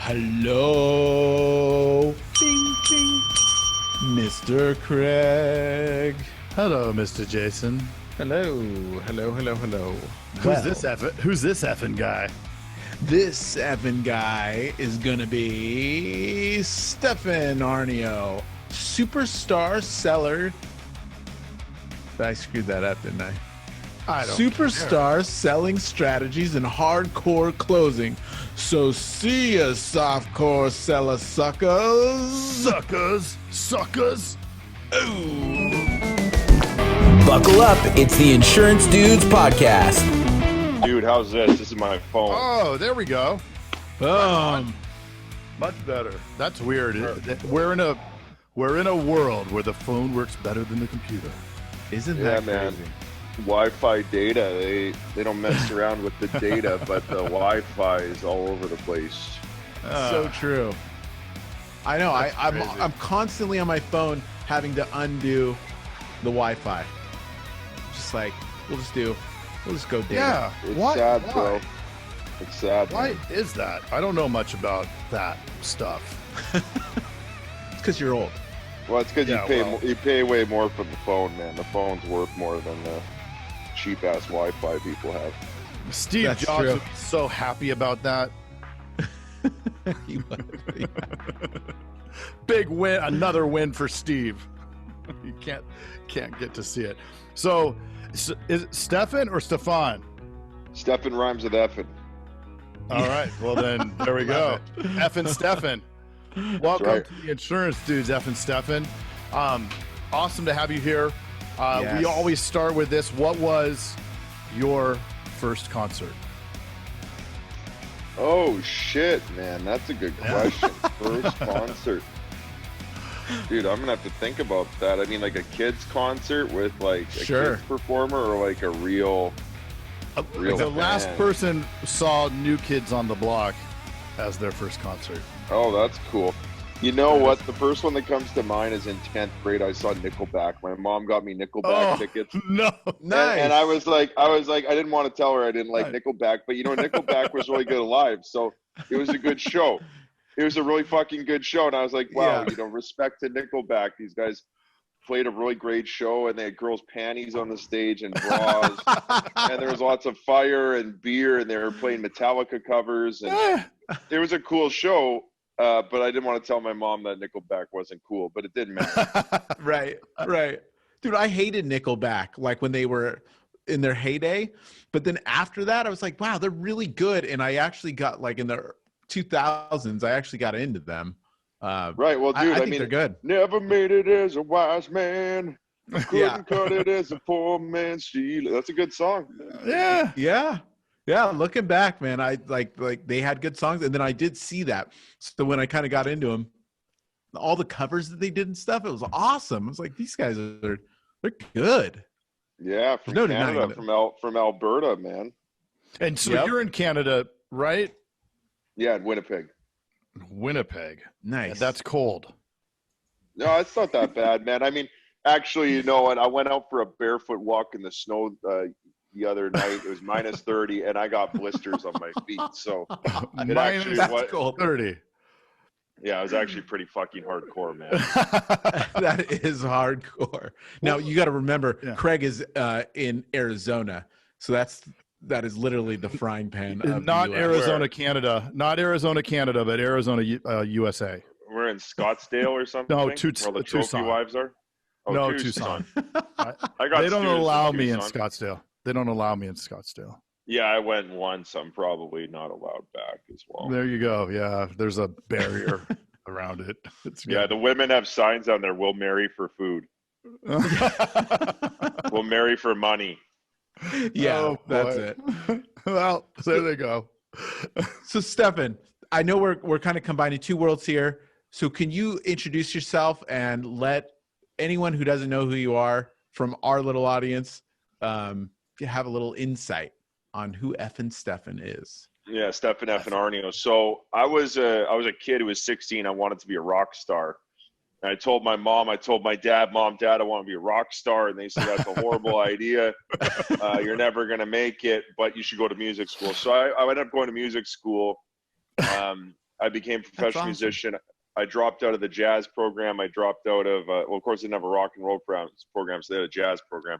Hello, ding, ding. Mr. Craig. Hello, Mr. Jason. Hello. Who's this effing guy? This effing guy is gonna be Stefan Arnio, superstar seller. I screwed that up, didn't I? I don't Superstar selling strategies and hardcore closing. So see ya, softcore seller suckers. Suckers. Ooh. Buckle up, it's the Insurance Dudes podcast. Dude, how's this? This is my phone. Oh, there we go. Boom. Much better. That's weird. We're in a world where the phone works better than the computer. Isn't Yeah, that man. crazy? Wi-Fi data, they don't mess around with the data, but the Wi-Fi is all over the place. So true. I know. I'm crazy. I'm constantly on my phone having to undo the Wi-Fi. Just like we'll just go data. Yeah. It's Why? sad, Why? bro. It's sad. Why man. is that? I don't know much about that stuff. It's because you're old. Well, it's because Yeah, you pay way more for the phone, man. The phone's worth more than the cheap-ass Wi-Fi people have. Steve That's Jobs true. would be so happy about that. He would. Yeah. Big win, another win for Steve. You can't get to see it. So, is it Stefan or Stefan? Stefan rhymes with effing. All right. Well, then there we go. Effin' Stefan. Welcome right. to the Insurance Dudes, Effin' Stefan. Awesome to have you here. Yes. We always start with this. What was your first concert? Oh, shit, man. That's a good question. First concert. Dude, I'm going to have to think about that. I mean, like a kid's concert with like a Sure. kid's performer or like a real The last band? person saw New Kids on the Block as their first concert. Oh, that's cool. You know what? The first one that comes to mind is in 10th grade. I saw Nickelback. My mom got me Nickelback tickets. No. Nice. And I was like, I didn't want to tell her I didn't like Nickelback, but you know, Nickelback was really good live. So it was a good show. It was a really fucking good show. And I was like, wow, Yeah. you know, respect to Nickelback. These guys played a really great show and they had girls' panties on the stage and bras. And there was lots of fire and beer and they were playing Metallica covers. And it was a cool show. But I didn't want to tell my mom that Nickelback wasn't cool, but it didn't matter. Right. Dude, I hated Nickelback like when they were in their heyday. But then after that, I was like, wow, they're really good. And I actually got like in the 2000s, I actually got into them. Right. Well, dude, I I think mean, they're good. never made it as a wise man. Couldn't Yeah. cut it as a poor man steal. That's a good song. Yeah. Yeah. Looking back, man, I like they had good songs. And then I did see that. So when I kind of got into them, all the covers that they did and stuff, it was awesome. I was like, these guys they're good. Yeah, from No denying Canada, it. from Alberta, man. And so Yep. you're in Canada, right? Yeah, in Winnipeg. Winnipeg. Nice. And that's cold. No, it's not that bad, man. I mean, actually, you know what? I went out for a barefoot walk in the snow the other night. It was minus 30, and I got blisters on my feet. So it actually That's was. cool. 30. Yeah, it was actually pretty fucking hardcore, man. That is hardcore. Now you got to remember, Yeah. Craig is in Arizona, so that is literally the frying pan. Of Not the US. Arizona, Canada. Not Arizona, Canada, but Arizona, USA. We're in Scottsdale or something. No, where the trophy Tucson. wives are. Oh, No, Tucson. I- I got They don't students allow me in Tucson. Scottsdale. They don't allow me in Scottsdale. Yeah, I went once. I'm probably not allowed back as well. There you go. Yeah, there's a barrier around it. It's Yeah, the women have signs on there. We'll marry for food. We'll marry for money. Yeah, Oh, that's boy. it. Well, there they go. So, Stefan, I know we're kind of combining two worlds here. So, can you introduce yourself and let anyone who doesn't know who you are from our little audience have a little insight on who effing Stefan is? Yeah, Stefan Arnio. So I was a kid who was 16. I wanted to be a rock star. And I told my mom, I told my dad, Mom, Dad, I want to be a rock star. And they said, that's a horrible idea. You're never going to make it, but you should go to music school. So I ended up going to music school. I became a That's professional awesome. musician. I dropped out of the jazz program. I dropped out of, well, of course, they didn't have a rock and roll program, so they had a jazz program.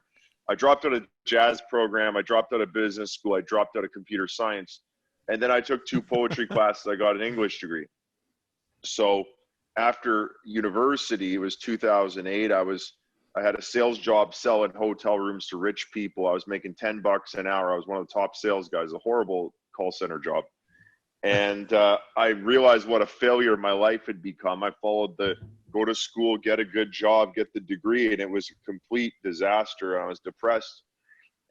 I dropped out of jazz program. I dropped out of business school. I dropped out of computer science. And then I took 2 poetry classes. I got an English degree. So after university, it was 2008. I had a sales job selling hotel rooms to rich people. I was making $10 an hour. I was one of the top sales guys, a horrible call center job. And I realized what a failure my life had become. I followed the go to school, get a good job, get the degree, and it was a complete disaster. I was depressed.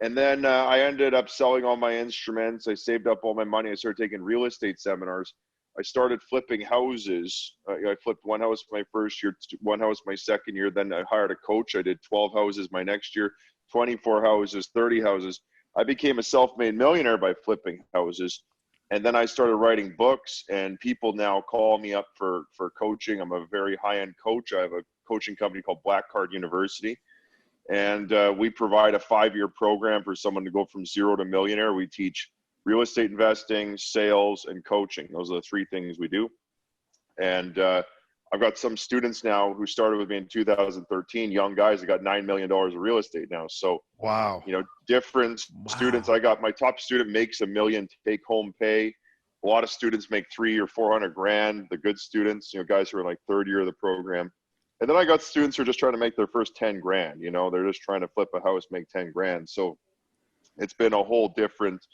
And then I ended up selling all my instruments. I saved up all my money. I started taking real estate seminars. I started flipping houses. I flipped one house my first year, one house my second year. Then I hired a coach. I did 12 houses my next year, 24 houses, 30 houses. I became a self-made millionaire by flipping houses. And then I started writing books, and people now call me up for coaching. I'm a very high-end coach. I have a coaching company called Black Card University. And we provide a 5-year program for someone to go from zero to millionaire. We teach real estate investing, sales, and coaching. Those are the 3 things we do. And I've got some students now who started with me in 2013, young guys that got $9 million of real estate now. So, Wow. you know, different students. I got my top student makes $1 million take home pay. A lot of students make $300,000 or $400,000. The good students, you know, guys who are in like 3rd year of the program. And then I got students who are just trying to make their first 10 grand. You know, they're just trying to flip a house, make 10 grand. So it's been a whole different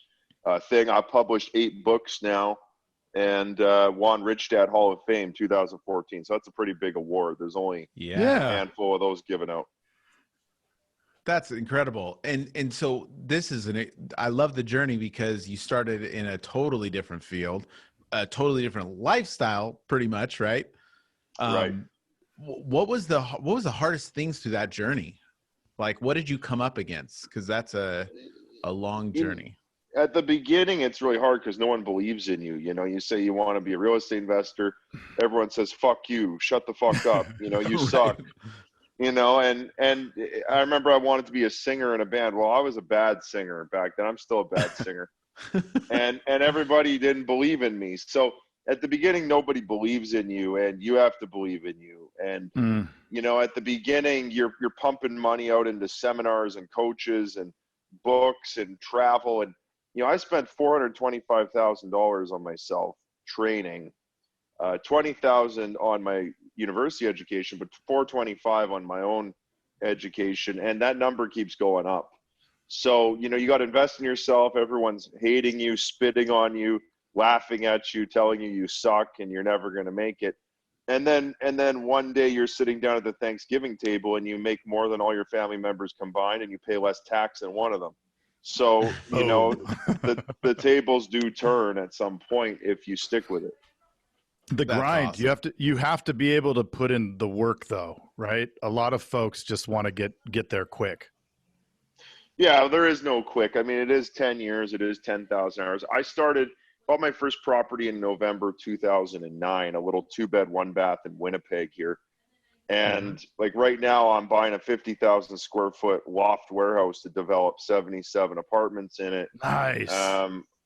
thing. I published 8 books now, and won Rich Dad Hall of Fame 2014. So that's a pretty big award. There's only a handful of those given out. That's incredible. And so this is I love the journey because you started in a totally different field, a totally different lifestyle, pretty much, right? Right. What was the hardest things through that journey? Like, what did you come up against? Because that's a long journey. At the beginning, it's really hard because no one believes in you. You know, you say you want to be a real estate investor. Everyone says, fuck you, shut the fuck up. You know, you Right. suck. You know, and I remember I wanted to be a singer in a band. Well, I was a bad singer back then. I'm still a bad singer. and everybody didn't believe in me. So at the beginning, nobody believes in you, and you have to believe in you. And, you know, at the beginning, you're pumping money out into seminars and coaches and books and travel. And, you know, I spent $425,000 on myself training, $20,000 on my university education, but $425,000 on my own education. And that number keeps going up. So, you know, you got to invest in yourself. Everyone's hating you, spitting on you, laughing at you, telling you suck and you're never going to make it. And then one day you're sitting down at the Thanksgiving table and you make more than all your family members combined, and you pay less tax than one of them. So, you know, the tables do turn at some point if you stick with it. The That's grind. awesome. You have to be able to put in the work, though, right? A lot of folks just want to get there quick. Yeah, there is no quick. I mean, it is 10 years. It is 10,000 hours. Bought my first property in November 2009, a little 2-bed, 1-bath in Winnipeg here. And like right now, I'm buying a 50,000 square foot loft warehouse to develop 77 apartments in it. Nice.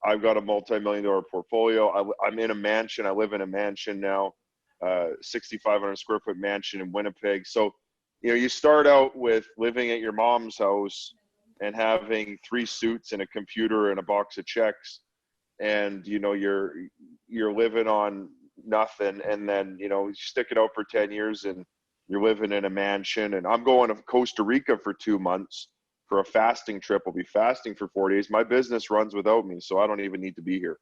I've got a multi-million-dollar portfolio. I'm in a mansion. I live in a mansion now, 6,500 square foot mansion in Winnipeg. So, you know, you start out with living at your mom's house and having 3 suits and a computer and a box of checks. And, you know, you're living on nothing. And then, you know, you stick it out for 10 years and you're living in a mansion. And I'm going to Costa Rica for 2 months for a fasting trip. I'll be fasting for 4 days. My business runs without me, so I don't even need to be here.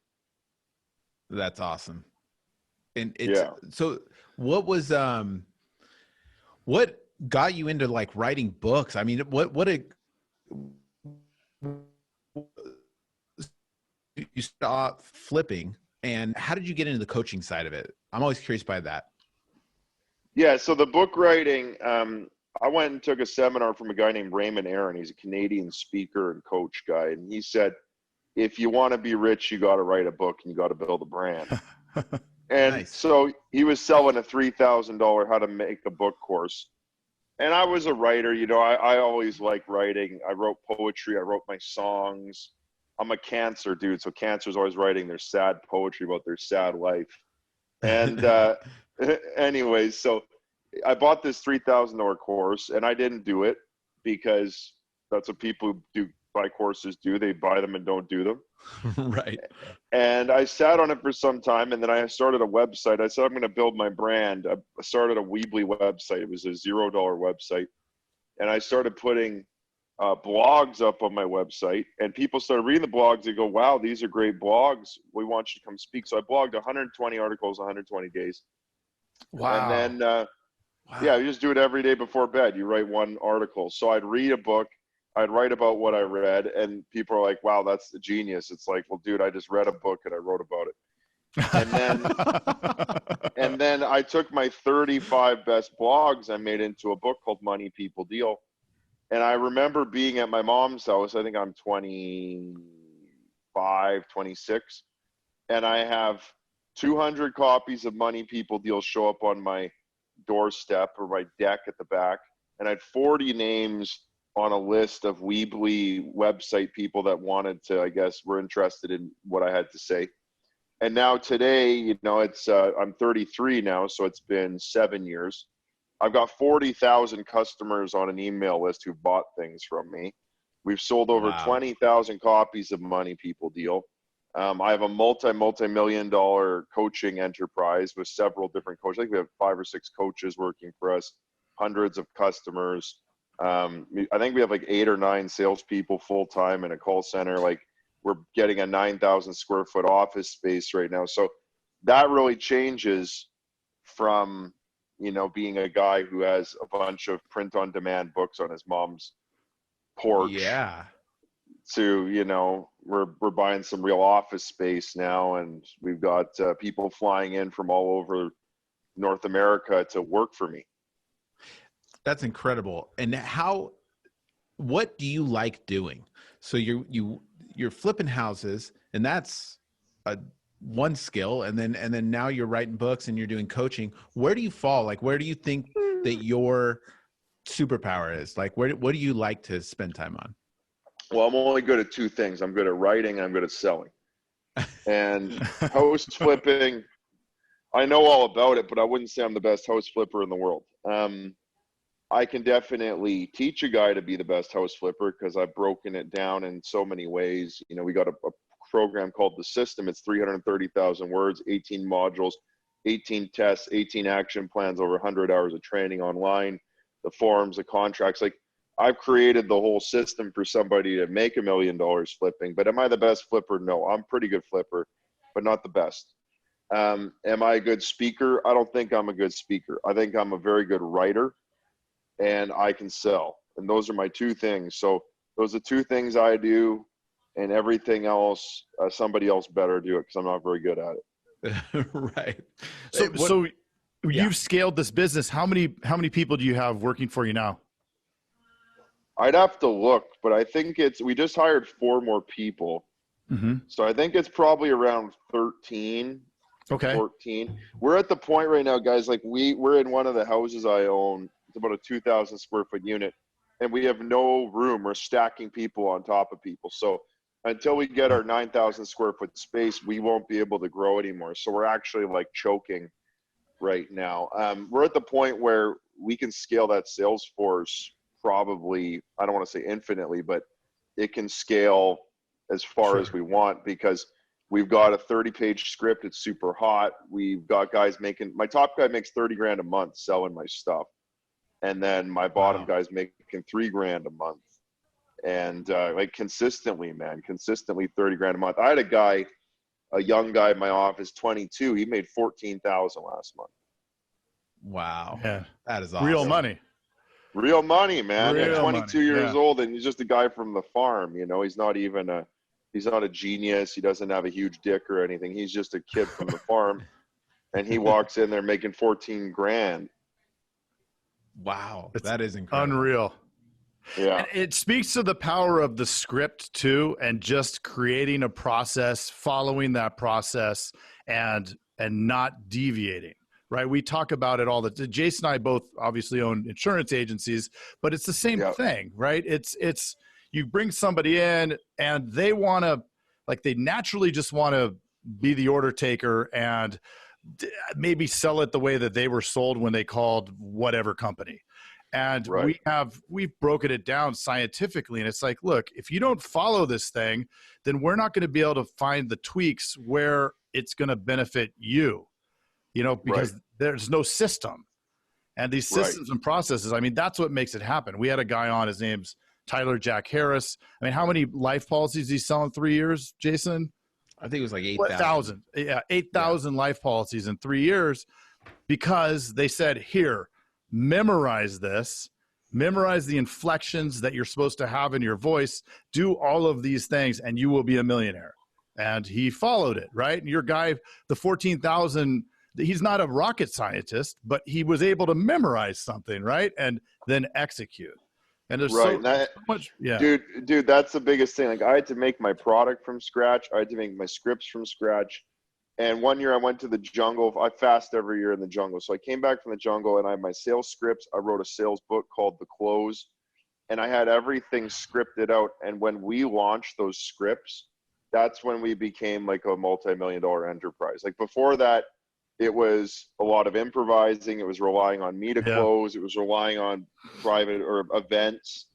That's awesome. And so what was, what got you into like writing books? I mean, you stopped flipping, and how did you get into the coaching side of it? I'm always curious by that. Yeah. So the book writing, I went and took a seminar from a guy named Raymond Aaron. He's a Canadian speaker and coach guy. And he said, if you want to be rich, you got to write a book and you got to build a brand. And Nice. So he was selling a $3,000 how to make a book course. And I was a writer, you know, I always liked writing. I wrote poetry. I wrote my songs. I'm a Cancer dude. So Cancer's always writing their sad poetry about their sad life. And anyways, so I bought this $3,000 course, and I didn't do it because that's what people who do buy courses do. They buy them and don't do them. Right. And I sat on it for some time, and then I started a website. I said, I'm going to build my brand. I started a Weebly website. It was a $0 website. And I started putting blogs up on my website, and people started reading the blogs. They go, wow, these are great blogs. We want you to come speak. So I blogged 120 articles, 120 days. Wow. And then, yeah, you just do it every day before bed. You write one article. So I'd read a book. I'd write about what I read, and people are like, wow, that's a genius. It's like, well, dude, I just read a book and I wrote about it. And then I took my 35 best blogs I made into a book called Money People Deal. And I remember being at my mom's house. I think I'm 25, 26. And I have 200 copies of Money People Deal show up on my doorstep or my deck at the back. And I had 40 names on a list of Weebly website people that wanted to, I guess, were interested in what I had to say. And now today, you know, it's I'm 33 now, so it's been 7 years. I've got 40,000 customers on an email list who bought things from me. We've sold over 20,000 copies of Money People Deal. I have a multi-million dollar coaching enterprise with several different coaches. I think we have 5 or 6 coaches working for us, hundreds of customers. I think we have like 8 or 9 salespeople full time in a call center. Like, we're getting a 9,000 square foot office space right now. So that really changes from, you know, being a guy who has a bunch of print on demand books on his mom's porch. Yeah. To, you know, we're buying some real office space now, and we've got people flying in from all over North America to work for me. That's incredible. And what do you like doing? So you're flipping houses, and that's one skill. And then now you're writing books and you're doing coaching. Where do you fall? Like, where do you think that your superpower is? Like, what do you like to spend time on? Well, I'm only good at 2 things. I'm good at writing and I'm good at selling. And house flipping, I know all about it, but I wouldn't say I'm the best house flipper in the world. I can definitely teach a guy to be the best house flipper because I've broken it down in so many ways. You know, we got a program called The System. It's 330,000 words, 18 modules, 18 tests, 18 action plans, over 100 hours of training online, the forms, the contracts. Like, I've created the whole system for somebody to make $1 million flipping. But am I the best flipper? No, I'm a pretty good flipper, but not the best. Am I a good speaker? I don't think I'm a good speaker. I think I'm a very good writer, and I can sell. And those are my 2 things. So those are 2 things I do, and everything else, somebody else better do it because I'm not very good at it. Right. So you've scaled this business. How many people do you have working for you now? I'd have to look, but I think we just hired 4 more people. Mm-hmm. So I think it's probably around 13, 14. We're at the point right now, guys, like we're in one of the houses I own. It's about a 2,000 square foot unit, and we have no room. We're stacking people on top of people. So until we get our 9,000 square foot space, we won't be able to grow anymore. So we're actually like choking right now. We're at the point where we can scale that sales force probably, I don't want to say infinitely, but it can scale as far as we want because we've got a 30-page script. It's super hot. We've got guys my top guy makes 30 grand a month selling my stuff. And then my bottom guy's making $3 grand a month. And like consistently 30 grand a month. I had a young guy in my office, 22. He made 14,000 last month. Wow. Yeah. That is awesome. Real money. Real money, man. Real 22 money. years old, and he's just a guy from the farm. You know, he's not a genius. He doesn't have a huge dick or anything. He's just a kid from the farm, and he walks in there making 14 grand. Wow, that is incredible. Unreal. Yeah. And it speaks to the power of the script too, and just creating a process, following that process, and not deviating. Right. We talk about it all Jason and I both obviously own insurance agencies, but it's the same thing, right? It's you bring somebody in and they naturally just want to be the order taker and maybe sell it the way that they were sold when they called whatever company. And Right. we've broken it down scientifically. And it's like, look, if you don't follow this thing, then we're not going to be able to find the tweaks where it's going to benefit you, because there's no system. And these systems and processes, I mean, that's what makes it happen. We had a guy on, his name's Tyler Jack Harris. I mean, how many life policies did he sell in 3 years, Jason? I think it was like 8,000. Yeah, 8,000 life policies in 3 years, because they said, here, memorize this, memorize the inflections that you're supposed to have in your voice, do all of these things, and you will be a millionaire. And he followed it, right? And your guy, the 14,000, he's not a rocket scientist, but he was able to memorize something, right? And then execute. And there's so much, dude, that's the biggest thing. Like, I had to make my product from scratch. I had to make my scripts from scratch. And one year I went to the jungle. I fast every year in the jungle. So I came back from the jungle and I had my sales scripts. I wrote a sales book called The Close, and I had everything scripted out. And when we launched those scripts, that's when we became like a multi-million-dollar enterprise. Like, before that, it was a lot of improvising. It was relying on me to close. It was relying on private or events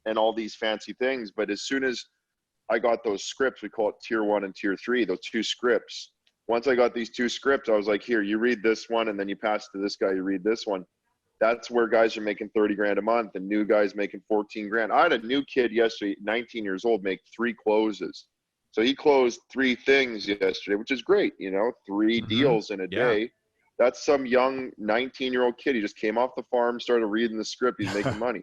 and all these fancy things. But as soon as I got those scripts, we call it tier 1 and tier 3, those 2 scripts. Once I got these 2 scripts, I was like, here, you read this one, and then you pass to this guy, you read this one. That's where guys are making 30 grand a month and new guys making 14 grand. I had a new kid yesterday, 19 years old, make 3 closes. So he closed 3 things yesterday, which is great. 3 deals in a day. That's some young 19-year-old kid. He just came off the farm, started reading the script. He's making money.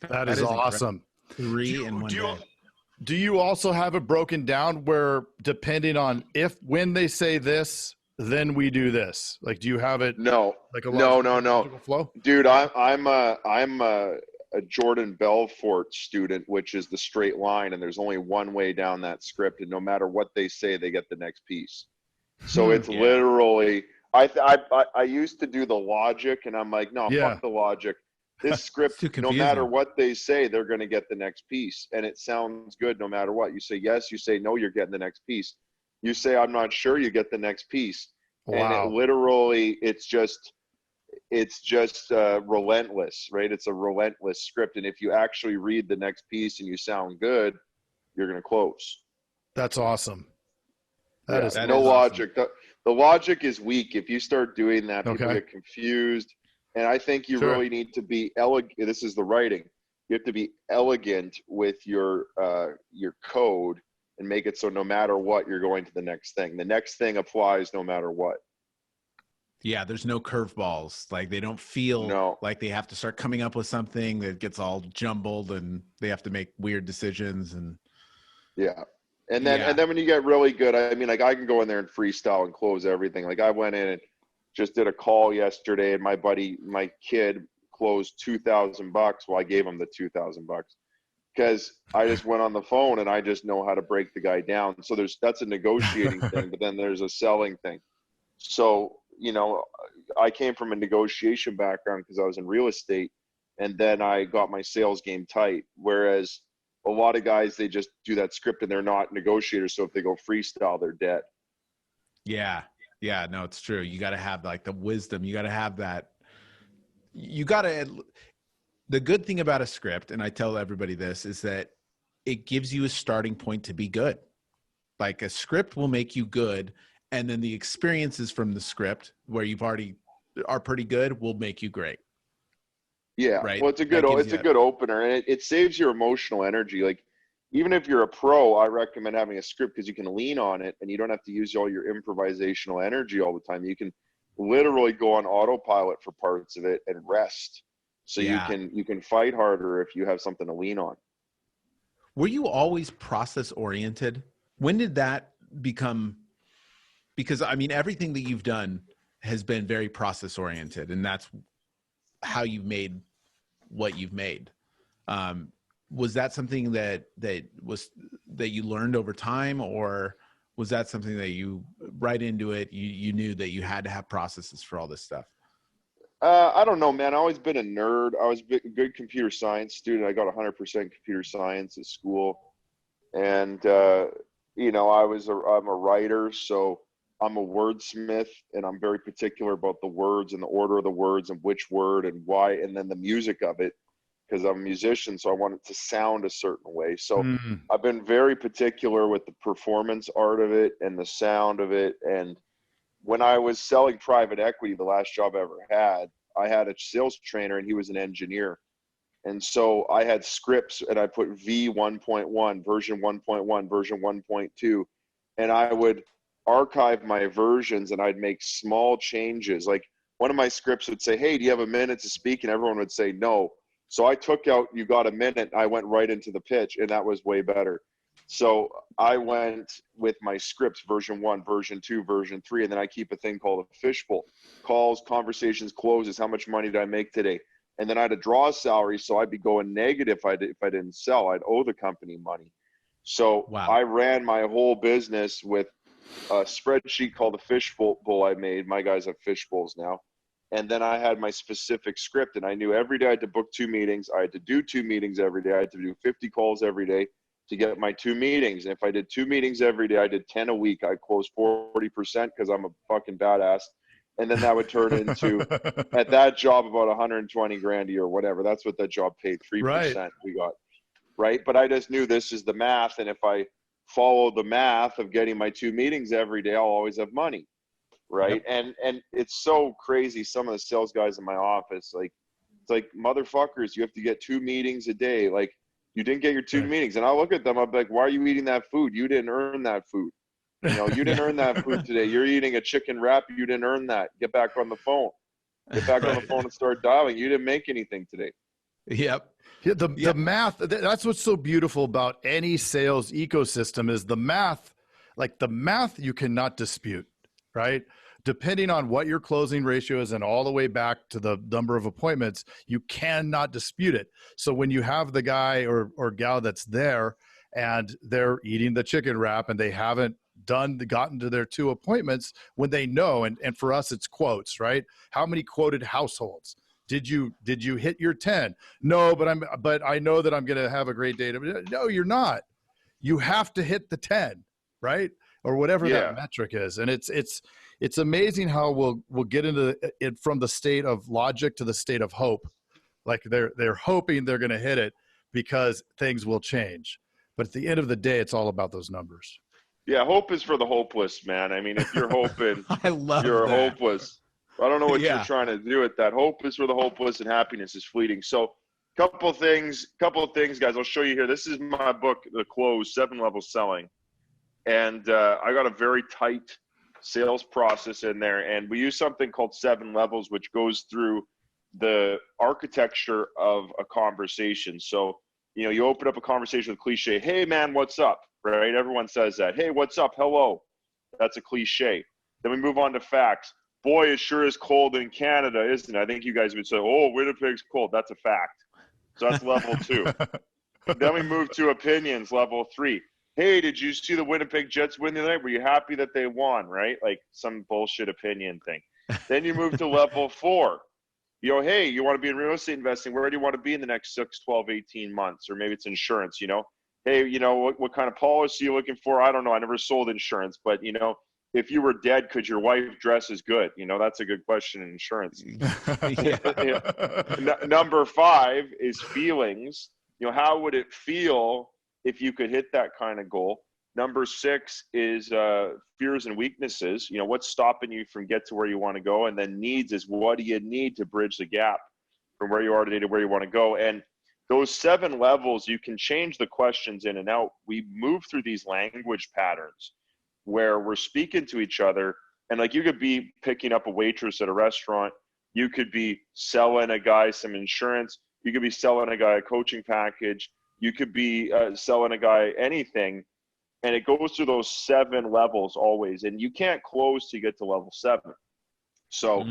that is awesome. 3 in one day. Do you also have it broken down where, depending on when they say this, then we do this? Like, do you have it? No, like a no. Flow? Dude, I'm a Jordan Belfort student, which is the straight line, and there's only one way down that script, and no matter what they say, they get the next piece. So it's literally, I used to do the logic, and I'm like, no, fuck the logic. This script, no matter what they say, they're going to get the next piece. And it sounds good no matter what. You say yes, you say no, you're getting the next piece. You say, I'm not sure, you get the next piece. Wow. And it literally, it's just relentless, right? It's a relentless script. And if you actually read the next piece and you sound good, you're going to close. That's awesome. That is no logic. Awesome. The logic is weak. If you start doing that, people get confused. And I think you really need to be elegant. This is the writing. You have to be elegant with your code and make it so no matter what, you're going to the next thing. The next thing applies no matter what. Yeah, there's no curveballs. Like, they don't feel like they have to start coming up with something that gets all jumbled and they have to make weird decisions. And and then when you get really good, I mean, like, I can go in there and freestyle and close everything. Like, I went in and just did a call yesterday, and my kid closed $2,000. Well, I gave him the $2,000 because I just went on the phone and I just know how to break the guy down. So that's a negotiating thing, but then there's a selling thing. So, I came from a negotiation background because I was in real estate, and then I got my sales game tight. Whereas a lot of guys, they just do that script and they're not negotiators. So if they go freestyle, they're dead. Yeah, no, it's true. You got to have like the wisdom. You got to have that. The good thing about a script, and I tell everybody this, is that it gives you a starting point to be good. Like, a script will make you good. And then the experiences from the script where you've already are pretty good will make you great. Yeah. Right. Well, it's a good opener, and it saves your emotional energy. Like, even if you're a pro, I recommend having a script because you can lean on it and you don't have to use all your improvisational energy all the time. You can literally go on autopilot for parts of it and rest. So you can fight harder if you have something to lean on. Were you always process oriented? When did that become? Because I mean, everything that you've done has been very process oriented, and that's how you've made what you've made. Was that something that you learned over time, or was that something that you right into it? You knew that you had to have processes for all this stuff. I don't know, man. I've always been a nerd. I was a good computer science student. I got 100% computer science at school, and I'm a writer, so I'm a wordsmith, and I'm very particular about the words and the order of the words and which word and why, and then the music of it, because I'm a musician, so I want it to sound a certain way. So I've been very particular with the performance art of it and the sound of it. And when I was selling private equity, the last job I ever had, I had a sales trainer, and he was an engineer. And so I had scripts, and I put V1.1, version 1.1, version 1.2, and I would archive my versions, and I'd make small changes. Like one of my scripts would say, hey, do you have a minute to speak? And everyone would say no. So I took out, you got a minute, I went right into the pitch, and that was way better. So I went with my scripts, version 1, version 2, version 3, and then I keep a thing called a fishbowl. Calls, conversations, closes, how much money did I make today? And then I had to draw a salary, so I'd be going negative if I didn't sell. I'd owe the company money. So I ran my whole business with a spreadsheet called the fishbowl I made. My guys have fishbowls now. And then I had my specific script, and I knew every day I had to book 2 meetings. I had to do 2 meetings every day. I had to do 50 calls every day to get my 2 meetings. And if I did 2 meetings every day, I did 10 a week. I closed 40% because I'm a fucking badass. And then that would turn into, at that job, about 120 grand a year, whatever. That's what that job paid, 3% we got, right? But I just knew this is the math. And if I follow the math of getting my 2 meetings every day, I'll always have money, right? Yep. And it's so crazy. Some of the sales guys in my office, like, it's like, motherfuckers, you have to get 2 meetings a day. Like, you didn't get your 2 meetings. And I look at them, I'm like, why are you eating that food? You didn't earn that food. You know, you didn't earn that food today. You're eating a chicken wrap. You didn't earn that. Get back on the phone. Get back on the phone and start dialing. You didn't make anything today. Yep. Yeah, the math, that's what's so beautiful about any sales ecosystem is the math. Like the math you cannot dispute, right? Depending on what your closing ratio is and all the way back to the number of appointments, you cannot dispute it. So when you have the guy or gal that's there and they're eating the chicken wrap and they haven't gotten to their 2 appointments, when they know, and for us it's quotes, right? How many quoted households did you hit your 10? No, but I know that I'm going to have a great day. No, you're not. You have to hit the 10, right? Or whatever that metric is. And it's amazing how we'll get into it from the state of logic to the state of hope. Like they're hoping they're going to hit it because things will change. But at the end of the day, it's all about those numbers. Yeah, hope is for the hopeless, man. I mean, if you're hoping, you're that. hopeless. I don't know what you're trying to do with that. Hope is for the hopeless, and happiness is fleeting. So, couple of things, guys. I'll show you here. This is my book, The Close, 7 Level Selling, and I got a very tight sales process in there, and we use something called 7 levels, which goes through the architecture of a conversation. So, you know, you open up a conversation with cliche, hey man, what's up? Right? Everyone says that. Hey, what's up? Hello. That's a cliche. Then we move on to facts. Boy, it sure is cold in Canada, isn't it? I think you guys would say, oh, Winnipeg's cold. That's a fact. So that's level 2. Then we move to opinions, level 3. Hey, did you see the Winnipeg Jets win the other night? Were you happy that they won, right? Like some bullshit opinion thing. Then you move to level 4. You know, hey, you want to be in real estate investing. Where do you want to be in the next 6, 12, 18 months? Or maybe it's insurance, you know. Hey, you know, what kind of policy are you looking for? I don't know. I never sold insurance. But, you know, if you were dead, could your wife dress as good? You know, that's a good question in insurance. Number 5 is feelings. You know, how would it feel if you could hit that kind of goal? Number 6 is fears and weaknesses. You know, what's stopping you from get to where you want to go? And then needs is what do you need to bridge the gap from where you are today to where you want to go? And those 7 levels, you can change the questions in and out. We move through these language patterns where we're speaking to each other. And like you could be picking up a waitress at a restaurant. You could be selling a guy some insurance. You could be selling a guy a coaching package. You could be selling a guy anything. And it goes through those 7 levels always. And you can't close to get to level 7. So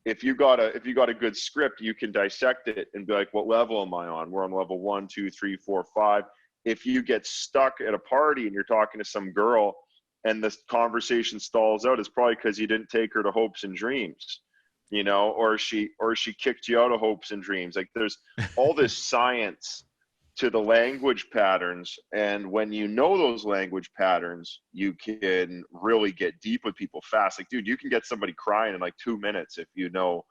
if you got a good script, you can dissect it and be like, what level am I on? We're on level 1, 2, 3, 4, 5. If you get stuck at a party and you're talking to some girl and this conversation stalls out, it's probably because you didn't take her to hopes and dreams, you know, or she kicked you out of hopes and dreams. Like there's all this science to the language patterns. And when you know those language patterns, you can really get deep with people fast. Like, dude, you can get somebody crying in like 2 minutes if you know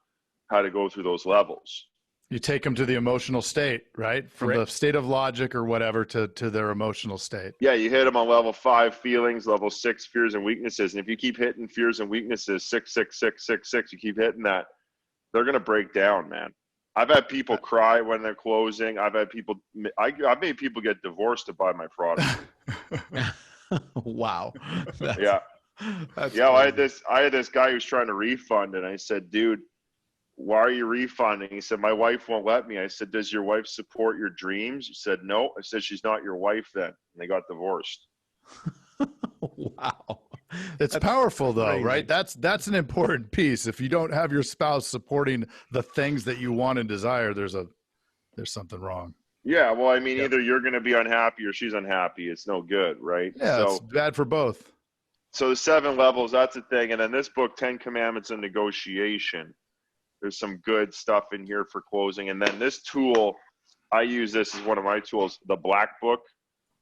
how to go through those levels. You take them to the emotional state, right? From the state of logic or whatever to their emotional state. Yeah, you hit them on level 5 feelings, level 6 fears and weaknesses. And if you keep hitting fears and weaknesses, 6, 6, 6, 6, 6, you keep hitting that, they're going to break down, man. I've had people cry when they're closing. I've made people get divorced to buy my product. Wow. Yeah. Well, I had this guy who's trying to refund, and I said, dude, why are you refunding? He said, my wife won't let me. I said, does your wife support your dreams? He said, no. I said, she's not your wife then. And they got divorced. Wow. It's powerful though, crazy. right? That's an important piece. If you don't have your spouse supporting the things that you want and desire, there's something wrong. Yeah, well, I mean, either you're going to be unhappy or she's unhappy. It's no good, right? Yeah, so it's bad for both. So the 7 levels, that's the thing. And then this book, 10 Commandments of Negotiation. There's some good stuff in here for closing. And then this tool, I use this as one of my tools, the Black Book.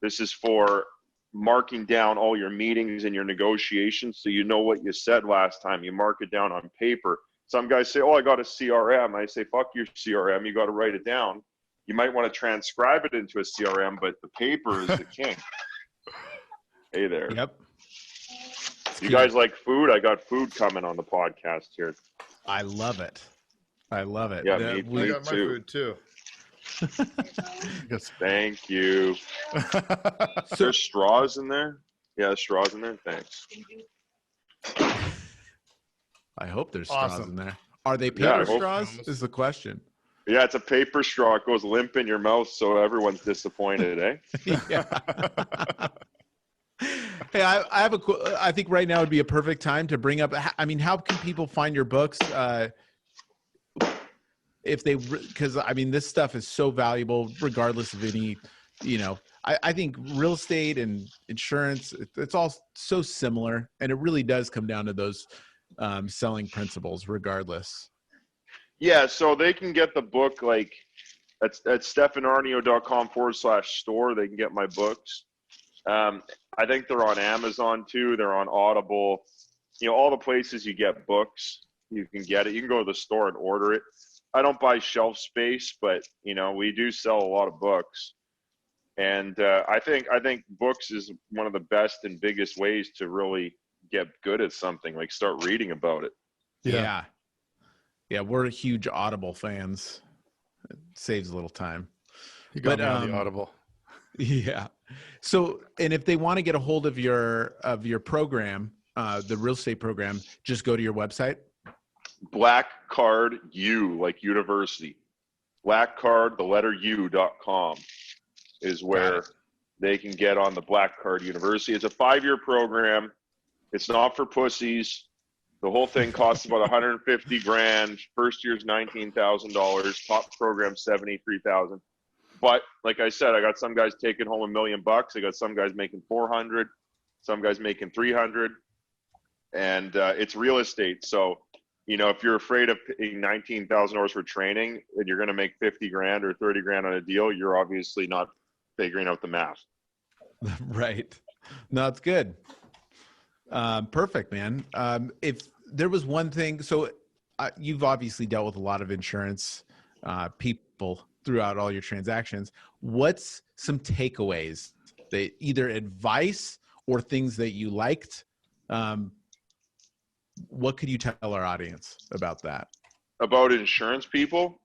This is for marking down all your meetings and your negotiations so you know what you said last time. You mark it down on paper. Some guys say, oh, I got a CRM. I say, fuck your CRM. You got to write it down. You might want to transcribe it into a CRM, but the paper is the king. Hey there. Yep. You guys like food? I got food coming on the podcast here. I love it. I love it. Yeah, I got my food too. Thank you. There's straws in there? Yeah, straws in there. Thanks. I hope there's straws Awesome. in there. Are they Yeah, paper I hope- straws? Is the question. Yeah, it's a paper straw. It goes limp in your mouth, so everyone's disappointed, eh? Yeah. Hey, I have I think right now would be a perfect time to bring up. I mean, how can people find your books? If they, because I mean, this stuff is so valuable, regardless of any, I think real estate and insurance, it's all so similar, and it really does come down to those selling principles, regardless. Yeah, so they can get the book like at stefanarnio.com/store. They can get my books. I think they're on Amazon too. They're on Audible. All the places you get books, you can get it. You can go to the store and order it. I don't buy shelf space, but we do sell a lot of books. And I think books is one of the best and biggest ways to really get good at something, like start reading about it. Yeah. Yeah, we're huge Audible fans. It saves a little time. You got me on the Audible. Yeah. So, and if they want to get a hold of your program, the real estate program, just go to your website. Black Card U, like university. Black Card, the letter U.com is where they can get on the Black Card University. It's a 5-year program. It's not for pussies. The whole thing costs about $150,000. First year's $19,000. Top program $73,000. But like I said, I got some guys taking home $1 million. I got some guys making 400. Some guys making 300. And it's real estate. So, if you're afraid of paying $19,000 for training and you're going to make $50,000 or $30,000 on a deal, you're obviously not figuring out the math. Right. No, it's good. Perfect, man. If there was one thing, so you've obviously dealt with a lot of insurance people throughout all your transactions. What's some takeaways, that either advice or things that you liked? What could you tell our audience about that? About insurance people?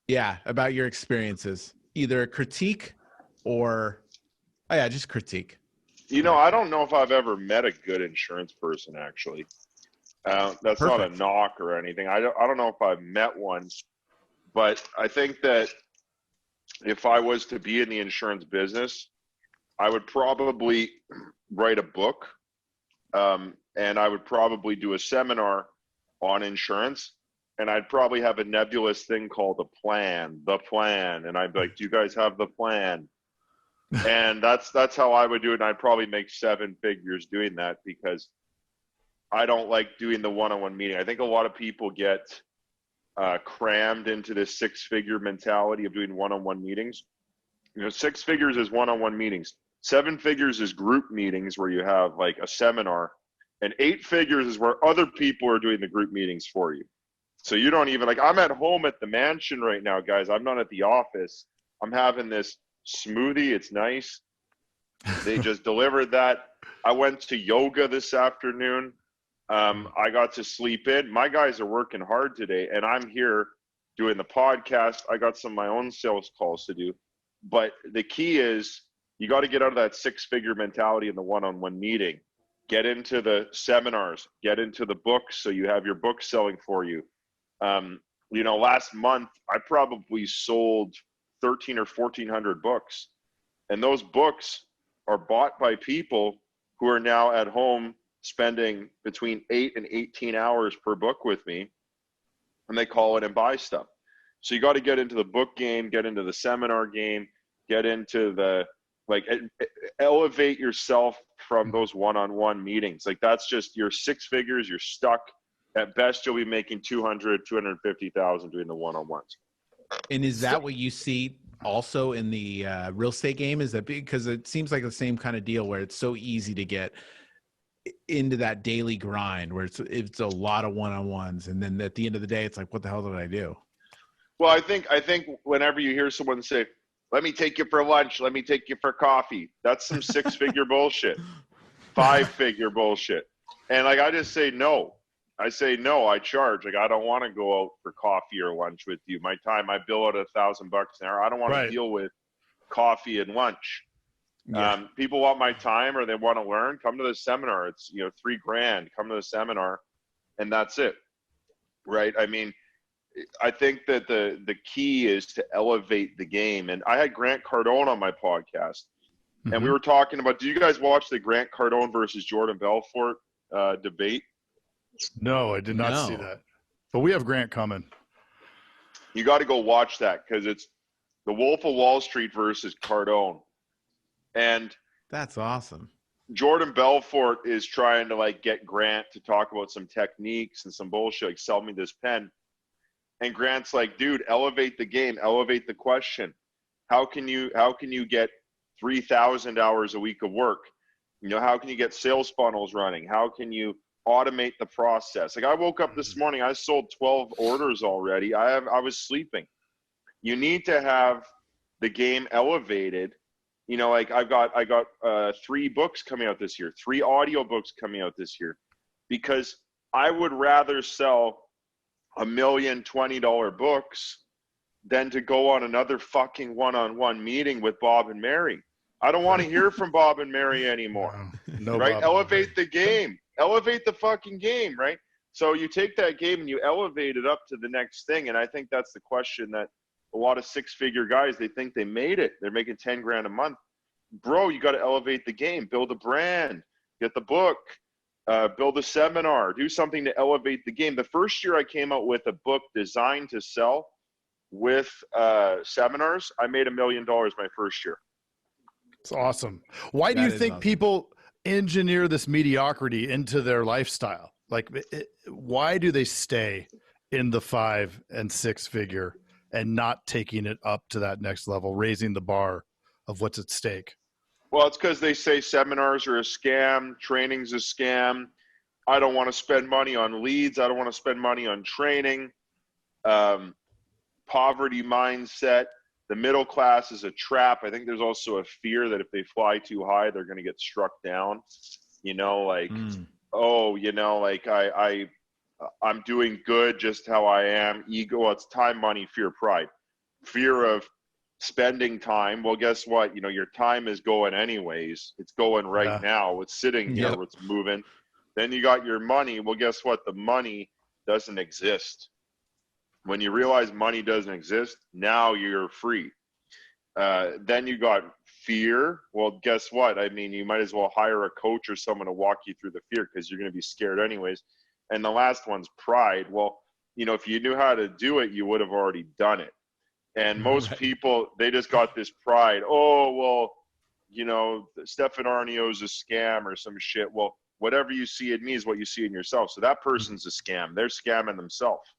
Yeah, about your experiences, either critique or, just critique. I don't know if I've ever met a good insurance person, actually. That's Perfect. not a knock or anything. I don't know if I've met one, but I think that if I was to be in the insurance business, I would probably write a book, and I would probably do a seminar on insurance, and I'd probably have a nebulous thing called the plan, and I'd be like, do you guys have the plan? And that's how I would do it. And I'd probably make 7 figures doing that, because I don't like doing the one-on-one meeting. I think a lot of people get crammed into this 6-figure mentality of doing one-on-one meetings. 6 figures is one-on-one meetings. 7 figures is group meetings where you have like a seminar, and 8 figures is where other people are doing the group meetings for you. So you don't even, like, I'm at home at the mansion right now, guys. I'm not at the office. I'm having this smoothie. It's nice. They just delivered that. I went to yoga this afternoon. I got to sleep in. My guys are working hard today, and I'm here doing the podcast. I got some of my own sales calls to do. But the key is you got to get out of that 6-figure mentality in the one-on-one meeting. Get into the seminars. Get into the books so you have your books selling for you. Last month, I probably sold 1,300 or 1,400 books. And those books are bought by people who are now at home spending between 8 and 18 hours per book with me, and they call it and buy stuff. So you got to get into the book game, get into the seminar game, get into the, elevate yourself from those one-on-one meetings. Like, that's just your 6 figures. You're stuck. At best, you'll be making 250,000 doing the one-on-ones. And is that what you see also in the real estate game? Is that because it seems like the same kind of deal where it's so easy to get into that daily grind where it's a lot of one-on-ones, and then at the end of the day, it's like, what the hell did I do? Well, I think whenever you hear someone say, "Let me take you for lunch, let me take you for coffee," that's some 6-figure bullshit, 5-figure bullshit. And I just say no. I say no. I charge. I don't want to go out for coffee or lunch with you. My time, I bill out $1,000 an hour. I don't want to deal with coffee and lunch. Yeah. People want my time or they want to learn. Come to the seminar. It's $3,000. Come to the seminar, and that's it, right? I mean, I think that the key is to elevate the game. And I had Grant Cardone on my podcast, and we were talking about. Do you guys watch the Grant Cardone versus Jordan Belfort debate? No, I did not see that. But we have Grant coming. You got to go watch that because it's the Wolf of Wall Street versus Cardone. And that's awesome. Jordan Belfort is trying to get Grant to talk about some techniques and some bullshit, like sell me this pen. And Grant's like, dude, elevate the game, elevate the question. How can you get 3,000 hours a week of work? How can you get sales funnels running? How can you automate the process? I woke up this morning, I sold 12 orders already. I was sleeping. You need to have the game elevated. I got 3 books coming out this year, 3 audio books coming out this year, because I would rather sell $1,020,000 books than to go on another fucking one-on-one meeting with Bob and Mary. I don't want to hear from Bob and Mary anymore. No, right? Bob, elevate the game. Elevate the fucking game, right? So you take that game and you elevate it up to the next thing. And I think that's the question that a lot of 6-figure guys, they think they made it. They're making $10,000 a month. Bro, you got to elevate the game, build a brand, get the book, build a seminar, do something to elevate the game. The first year I came out with a book designed to sell with seminars, I made $1 million my first year. It's awesome. Why do you think people engineer this mediocrity into their lifestyle? Why do they stay in the 5 and 6 figure and not taking it up to that next level, raising the bar of what's at stake? Well, it's because they say seminars are a scam, training's a scam. I don't want to spend money on leads. I don't want to spend money on training. Poverty mindset. The middle class is a trap. I think there's also a fear that if they fly too high, they're going to get struck down. I'm doing good just how I am. Ego, it's time, money, fear, pride. Fear of spending time. Well, guess what? Your time is going anyways. It's going right now. It's sitting here. It's moving. Then you got your money. Well, guess what? The money doesn't exist. When you realize money doesn't exist, now you're free. Then you got fear. Well, guess what? I mean, you might as well hire a coach or someone to walk you through the fear because you're going to be scared anyways. And the last one's pride. Well, if you knew how to do it, you would have already done it. And most people, they just got this pride. Oh, well, Stefan Arnio is a scam or some shit. Well, whatever you see in me is what you see in yourself. So that person's a scam. They're scamming themselves.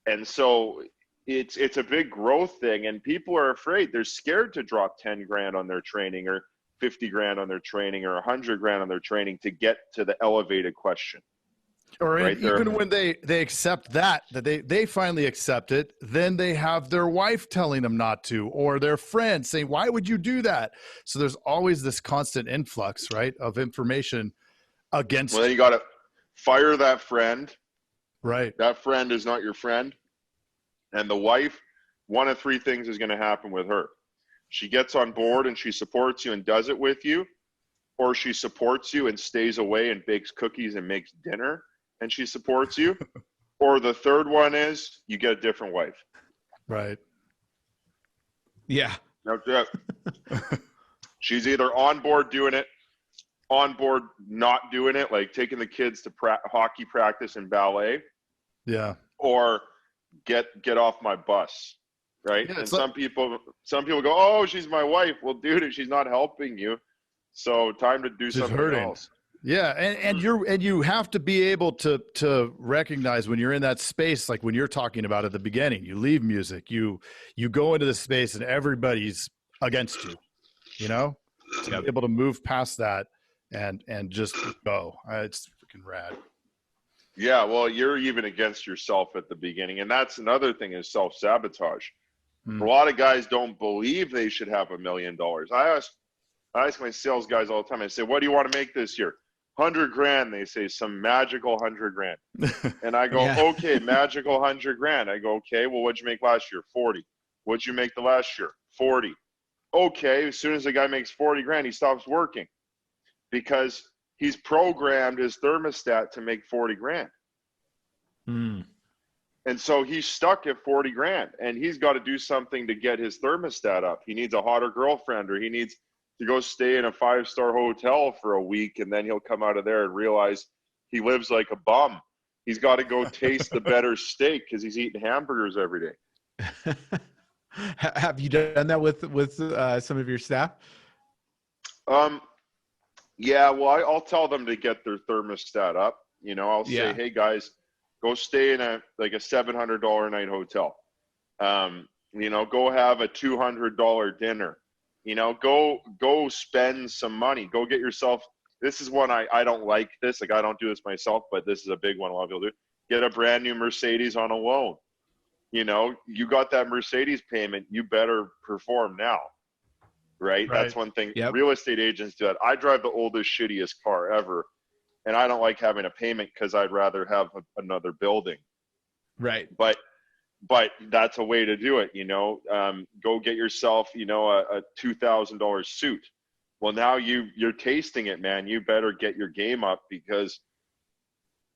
And so it's a big growth thing, and people are afraid. They're scared to drop 10 grand on their training, or 50 grand on their training, or 100 grand on their training to get to the elevated question. Or Right there. even when they accept that they finally accept it, then they have their wife telling them not to, or their friends saying, why would you do that? So there's always this constant influx, right, of information against Well, then you got to fire that friend. Right. That friend is not your friend. And the wife, one of three things is going to happen with her. She gets on board and she supports you and does it with you, or she supports you and stays away and bakes cookies and makes dinner and she supports you. Or the third one is you get a different wife. Right. Yeah. She's either on board doing it, on board not doing it, like taking the kids to hockey practice and ballet. Yeah. Or get off my bus, right? Yeah, and some people go, oh, she's my wife. Well, dude, she's not helping you, so time to do something else. Yeah, and you have to be able to recognize when you're in that space, like when you're talking about at the beginning. You leave music, you go into the space, and everybody's against you. You know, to be able to move past that and just go. It's freaking rad. Yeah, well, you're even against yourself at the beginning, and that's another thing is self-sabotage. A lot of guys don't believe they should have $1 million. I ask my sales guys all the time. I say, "What do you want to make this year?" 100 grand. They say some magical 100 grand, and I go, "Okay, magical 100 grand." I go, "Okay, well, what'd you make last year? 40. What'd you make the last year? 40. Okay." As soon as the guy makes 40 grand, he stops working because he's programmed his thermostat to make 40 grand. And so he's stuck at 40 grand, and he's got to do something to get his thermostat up. He needs a hotter girlfriend, or he needs to go stay in a 5-star hotel for a week, and then he'll come out of there and realize he lives like a bum. He's got to go taste the better steak because he's eating hamburgers every day. Have you done that with some of your staff? Yeah, well, I'll tell them to get their thermostat up. You know, I'll say, hey guys, go stay in a $700 a night hotel. You know, go have a $200 dinner. You know, go spend some money. Go get yourself. This is one I don't like this. Like, I don't do this myself, but this is a big one a lot of people do. Get a brand new Mercedes on a loan. You know, you got that Mercedes payment. You better perform now. Right? That's one thing. Yep. Real estate agents do that. I drive the oldest, shittiest car ever, and I don't like having a payment because I'd rather have another building. Right. But that's a way to do it. You know, go get yourself, you know, a $2,000 suit. Well, now you're tasting it, man. You better get your game up because,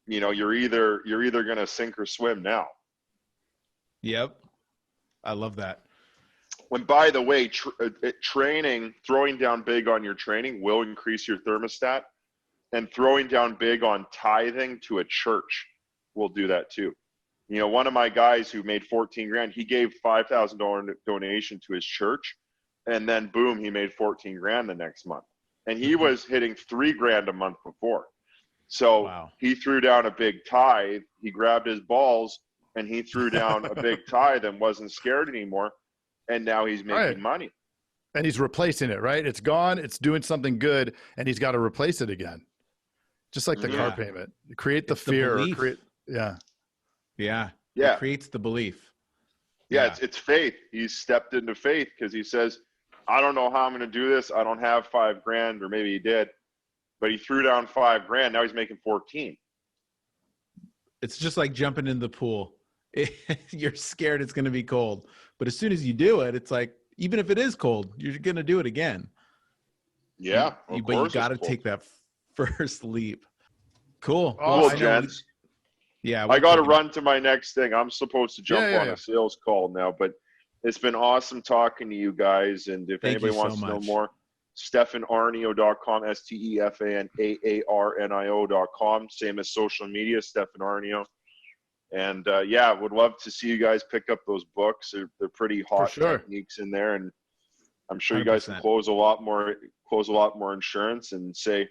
you know, you're either going to sink or swim now. Yep. I love that. When, by the way, training, throwing down big on your training will increase your thermostat, and throwing down big on tithing to a church will do that too. You know, one of my guys who made 14 grand, he gave $5,000 donation to his church, and then boom, he made 14 grand the next month. And he was hitting 3 grand a month before. So he threw down a big tithe, he grabbed his balls, and he threw down a big tithe and wasn't scared anymore. And now he's making money. And he's replacing it, right? It's gone. It's doing something good, and he's got to replace it again. Just like the car payment. Create the fear. Yeah. It creates the belief. Yeah. It's faith. He's stepped into faith because he says, I don't know how I'm going to do this. I don't have 5 grand, or maybe he did, but he threw down 5 grand. Now he's making 14. It's just like jumping in the pool. You're scared it's going to be cold. But as soon as you do it, it's like, even if it is cold, you're going to do it again. Yeah. But you got to take that first leap. Cool. Cool, gents. I got to run to my next thing. I'm supposed to jump on a sales call now, but it's been awesome talking to you guys. And if anybody wants to know more, StefanArnio.com, StefanAarnio.com. Same as social media, Stefan Arnio. And would love to see you guys pick up those books. They're pretty hot techniques in there, and I'm sure you guys can close a lot more insurance and say,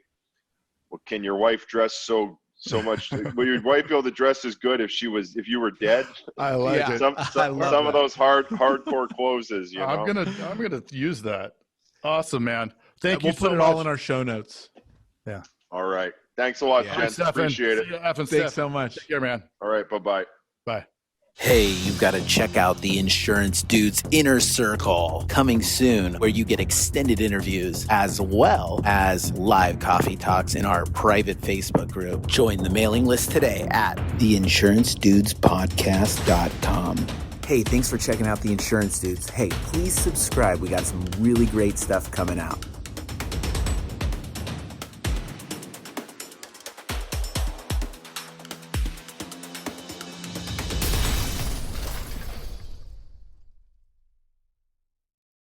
well, can your wife dress so so much. Would your wife be able to dress as good if you were dead? I like Yeah. it. Some love of that. those hardcore closes, you know. I'm gonna use that. Awesome, man. Thank We'll you so put it much. all in our show notes. All right. Thanks a lot, Yeah. gents. Stefan. Appreciate it. See you, F and Thanks Steph. so much. Take care, man. All right. Bye-bye. Bye. Hey, you've got to check out the Insurance Dudes Inner Circle coming soon, where you get extended interviews as well as live coffee talks in our private Facebook group. Join the mailing list today at theinsurancedudespodcast.com. Hey, thanks for checking out The Insurance Dudes. Hey, please subscribe. We got some really great stuff coming out.